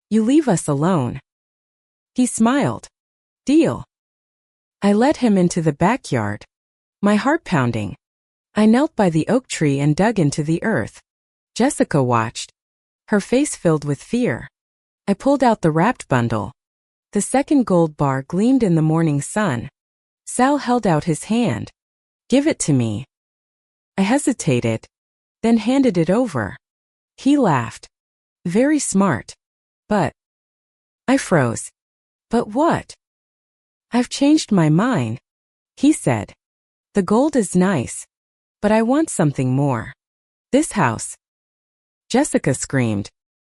You leave us alone. He smiled. Deal. I led him into the backyard. My heart pounding. I knelt by the oak tree and dug into the earth. Jessica watched, her face filled with fear. I pulled out the wrapped bundle. The second gold bar gleamed in the morning sun. Sal held out his hand. "Give it to me." I hesitated, then handed it over. He laughed. "Very smart. But..." I froze. "But what?" "I've changed my mind," he said. "The gold is nice, but I want something more. This house." Jessica screamed.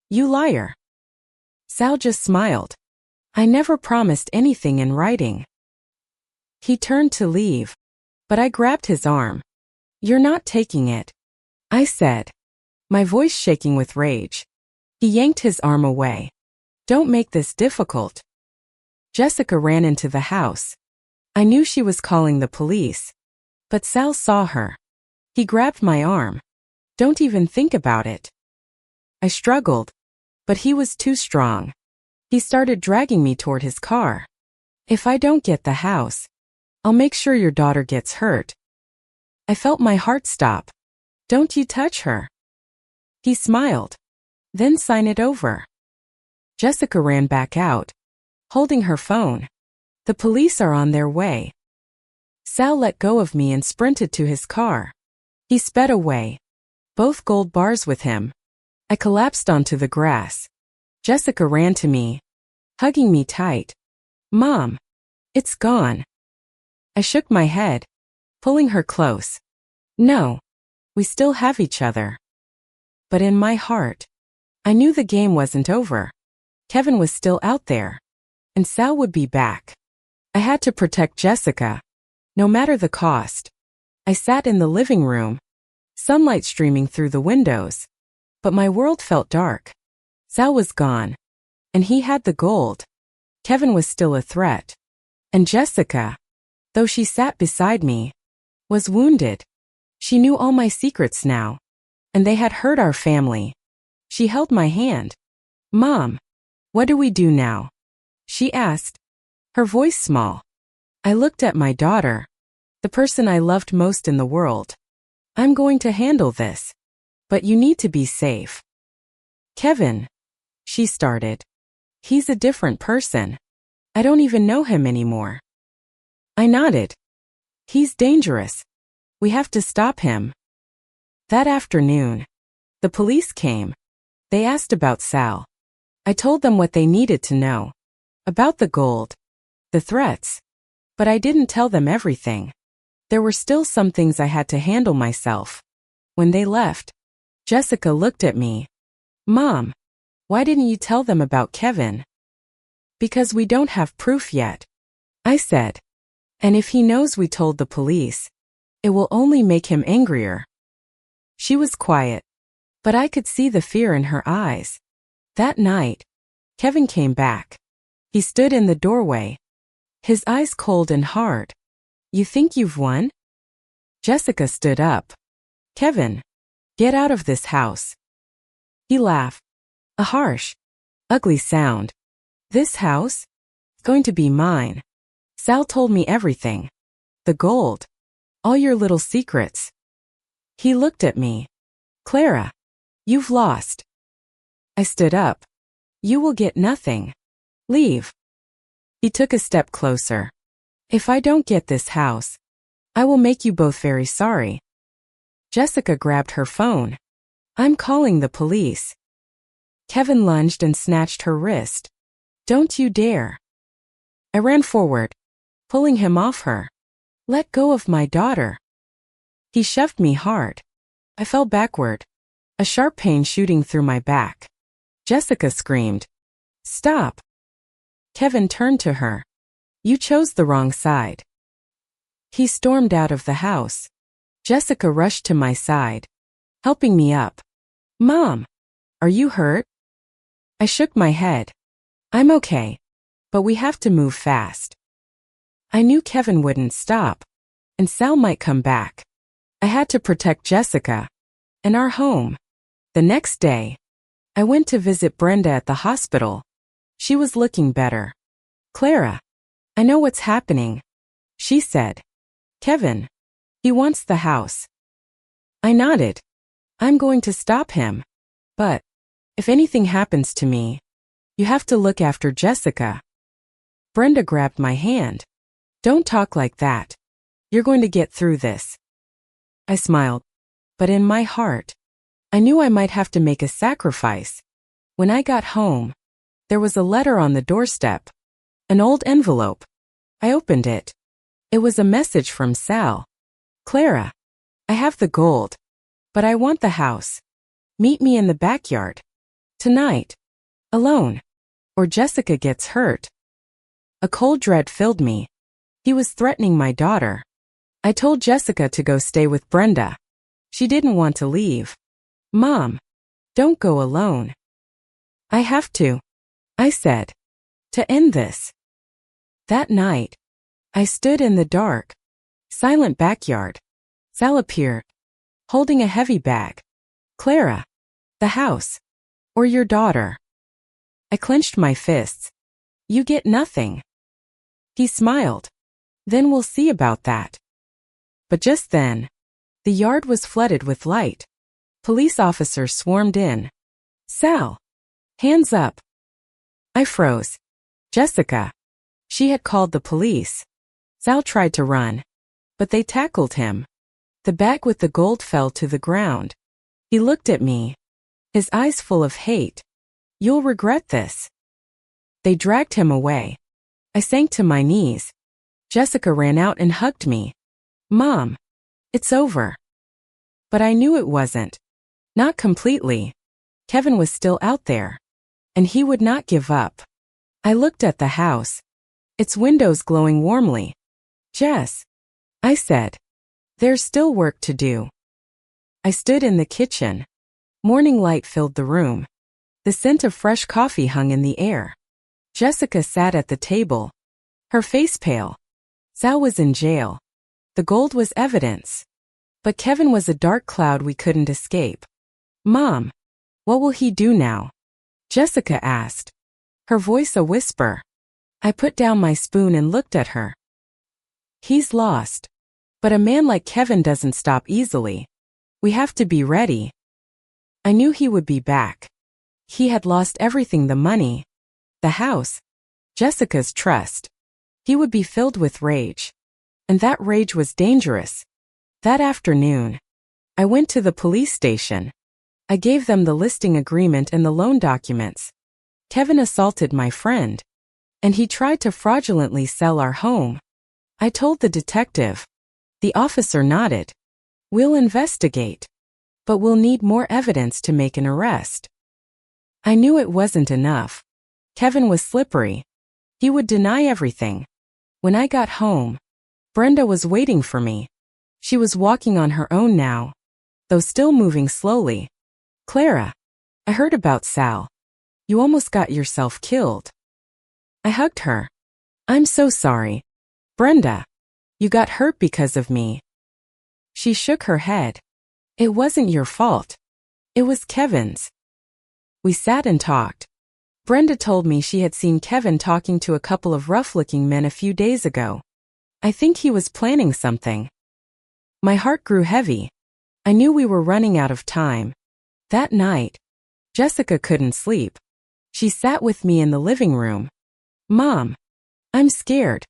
"You liar." Sal just smiled. "I never promised anything in writing." He turned to leave, but I grabbed his arm. "You're not taking it," I said, my voice shaking with rage. He yanked his arm away. "Don't make this difficult." Jessica ran into the house. I knew she was calling the police, but Sal saw her. He grabbed my arm. "Don't even think about it." I struggled, but he was too strong. He started dragging me toward his car. "If I don't get the house, I'll make sure your daughter gets hurt." I felt my heart stop. "Don't you touch her." He smiled. "Then sign it over." Jessica ran back out, holding her phone. "The police are on their way." Sal let go of me and sprinted to his car. He sped away, both gold bars with him. I collapsed onto the grass. Jessica ran to me, hugging me tight. "Mom, it's gone." I shook my head, pulling her close. "No, we still have each other." But in my heart, I knew the game wasn't over. Kevin was still out there, and Sal would be back. I had to protect Jessica, no matter the cost. I sat in the living room, sunlight streaming through the windows, but my world felt dark. Sal was gone, and he had the gold. Kevin was still a threat. And Jessica, though she sat beside me, was wounded. She knew all my secrets now, and they had hurt our family. She held my hand. "Mom, what do we do now?" she asked, her voice small. I looked at my daughter, the person I loved most in the world. "I'm going to handle this, but you need to be safe." "Kevin," she started. "He's a different person. I don't even know him anymore." I nodded. "He's dangerous. We have to stop him." That afternoon, the police came. They asked about Sal. I told them what they needed to know. About the gold, the threats. But I didn't tell them everything. There were still some things I had to handle myself. When they left, Jessica looked at me. "Mom, why didn't you tell them about Kevin?" "Because we don't have proof yet," I said. "And if he knows we told the police, it will only make him angrier." She was quiet, but I could see the fear in her eyes. That night, Kevin came back. He stood in the doorway, his eyes cold and hard. "You think you've won?" Jessica stood up. "Kevin, get out of this house." He laughed. A harsh, ugly sound. "This house? Going to be mine." Sal told me everything. The gold. All your little secrets. He looked at me. "Clara, you've lost." I stood up. "You will get nothing. Leave." He took a step closer. "If I don't get this house, I will make you both very sorry." Jessica grabbed her phone. "I'm calling the police." Kevin lunged and snatched her wrist. "Don't you dare." I ran forward, pulling him off her. "Let go of my daughter." He shoved me hard. I fell backward, a sharp pain shooting through my back. Jessica screamed. "Stop." Kevin turned to her. "You chose the wrong side." He stormed out of the house. Jessica rushed to my side, helping me up. "Mom, are you hurt?" I shook my head. "I'm okay, but we have to move fast." I knew Kevin wouldn't stop, and Sal might come back. I had to protect Jessica and our home. The next day, I went to visit Brenda at the hospital. She was looking better. "Clara, I know what's happening," she said. "Kevin, he wants the house. I nodded. I'm going to stop him. But if anything happens to me, you have to look after Jessica. Brenda grabbed my hand. Don't talk like that. You're going to get through this. I smiled. But in my heart, I knew I might have to make a sacrifice. When I got home, there was a letter on the doorstep. An old envelope. I opened it. It was a message from Sal. Clara, I have the gold, but I want the house. Meet me in the backyard. Tonight. Alone. Or Jessica gets hurt. A cold dread filled me. He was threatening my daughter. I told Jessica to go stay with Brenda. She didn't want to leave. Mom, don't go alone. I have to, I said, to end this. That night, I stood in the dark, silent backyard. Sal appeared, holding a heavy bag. Clara, the house, or your daughter. I clenched my fists. You get nothing. He smiled. Then we'll see about that. But just then, the yard was flooded with light. Police officers swarmed in. Sal, hands up. I froze. Jessica. She had called the police. Sal tried to run, but they tackled him. The bag with the gold fell to the ground. He looked at me, his eyes full of hate. You'll regret this. They dragged him away. I sank to my knees. Jessica ran out and hugged me. Mom, it's over. But I knew it wasn't. Not completely. Kevin was still out there, and he would not give up. I looked at the house, its windows glowing warmly. Jess, I said, there's still work to do. I stood in the kitchen. Morning light filled the room. The scent of fresh coffee hung in the air. Jessica sat at the table, her face pale. Sal was in jail. The gold was evidence. But Kevin was a dark cloud we couldn't escape. Mom, what will he do now? Jessica asked, her voice a whisper. I put down my spoon and looked at her. He's lost. But a man like Kevin doesn't stop easily. We have to be ready. I knew he would be back. He had lost everything, the money, the house, Jessica's trust. He would be filled with rage. And that rage was dangerous. That afternoon, I went to the police station. I gave them the listing agreement and the loan documents. Kevin assaulted my friend, and he tried to fraudulently sell our home. I told the detective. The officer nodded. We'll investigate. But we'll need more evidence to make an arrest. I knew it wasn't enough. Kevin was slippery. He would deny everything. When I got home, Brenda was waiting for me. She was walking on her own now, though still moving slowly. Clara, I heard about Sal. You almost got yourself killed. I hugged her. I'm so sorry. Brenda, you got hurt because of me. She shook her head. It wasn't your fault. It was Kevin's. We sat and talked. Brenda told me she had seen Kevin talking to a couple of rough-looking men a few days ago. I think he was planning something. My heart grew heavy. I knew we were running out of time. That night, Jessica couldn't sleep. She sat with me in the living room. Mom, I'm scared.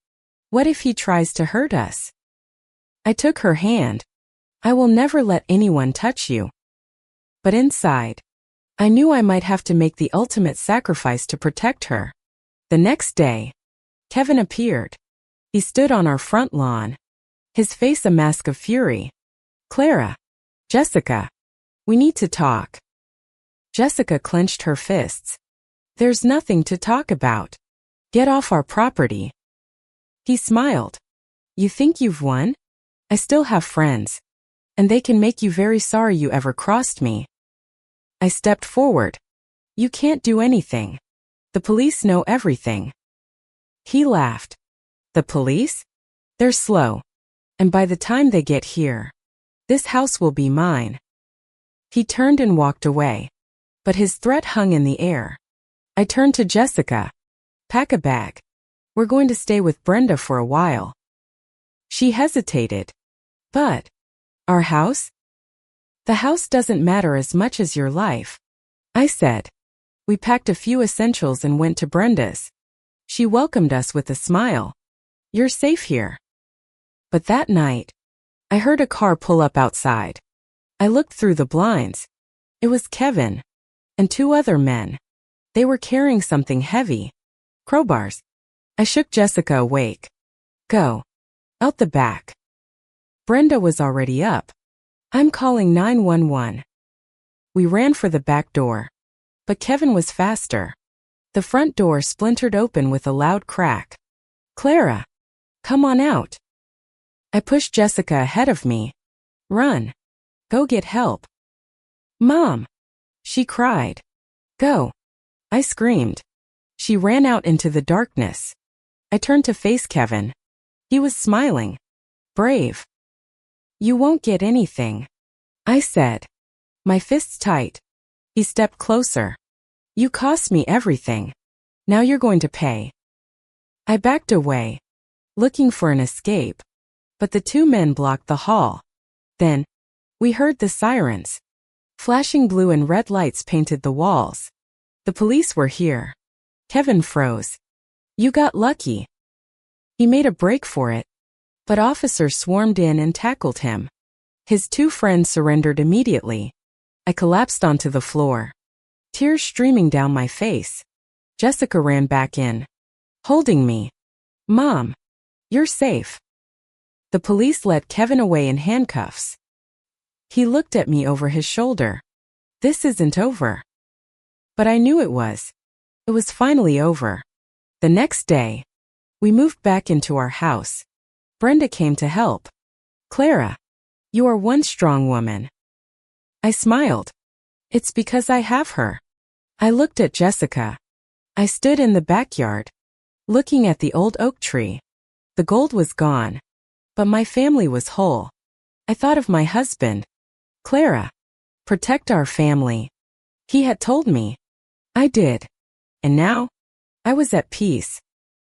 What if he tries to hurt us? I took her hand. I will never let anyone touch you. But inside, I knew I might have to make the ultimate sacrifice to protect her. The next day, Kevin appeared. He stood on our front lawn, his face a mask of fury. Clara, Jessica, we need to talk. Jessica clenched her fists. There's nothing to talk about. Get off our property. He smiled. You think you've won? I still have friends, and they can make you very sorry you ever crossed me. I stepped forward. You can't do anything. The police know everything. He laughed. The police? They're slow. And by the time they get here, this house will be mine. He turned and walked away. But his threat hung in the air. I turned to Jessica. Pack a bag. We're going to stay with Brenda for a while. She hesitated. But our house? The house doesn't matter as much as your life, I said. We packed a few essentials and went to Brenda's. She welcomed us with a smile. You're safe here. But that night, I heard a car pull up outside. I looked through the blinds. It was Kevin and two other men. They were carrying something heavy. Crowbars. I shook Jessica awake. Go. Out the back. Brenda was already up. I'm calling 911. We ran for the back door. But Kevin was faster. The front door splintered open with a loud crack. Clara, come on out. I pushed Jessica ahead of me. Run. Go get help. Mom, she cried. Go. I screamed. She ran out into the darkness. I turned to face Kevin. He was smiling. Brave. You won't get anything, I said. My fists tight. He stepped closer. You cost me everything. Now you're going to pay. I backed away, looking for an escape. But the two men blocked the hall. Then, we heard the sirens. Flashing blue and red lights painted the walls. The police were here. Kevin froze. You got lucky. He made a break for it. But officers swarmed in and tackled him. His two friends surrendered immediately. I collapsed onto the floor. Tears streaming down my face. Jessica ran back in, holding me. Mom, you're safe. The police led Kevin away in handcuffs. He looked at me over his shoulder. This isn't over. But I knew it was. It was finally over. The next day, we moved back into our house. Brenda came to help. Clara, you are one strong woman. I smiled. It's because I have her. I looked at Jessica. I stood in the backyard, looking at the old oak tree. The gold was gone, but my family was whole. I thought of my husband. Clara, protect our family. He had told me. I did. And now, I was at peace.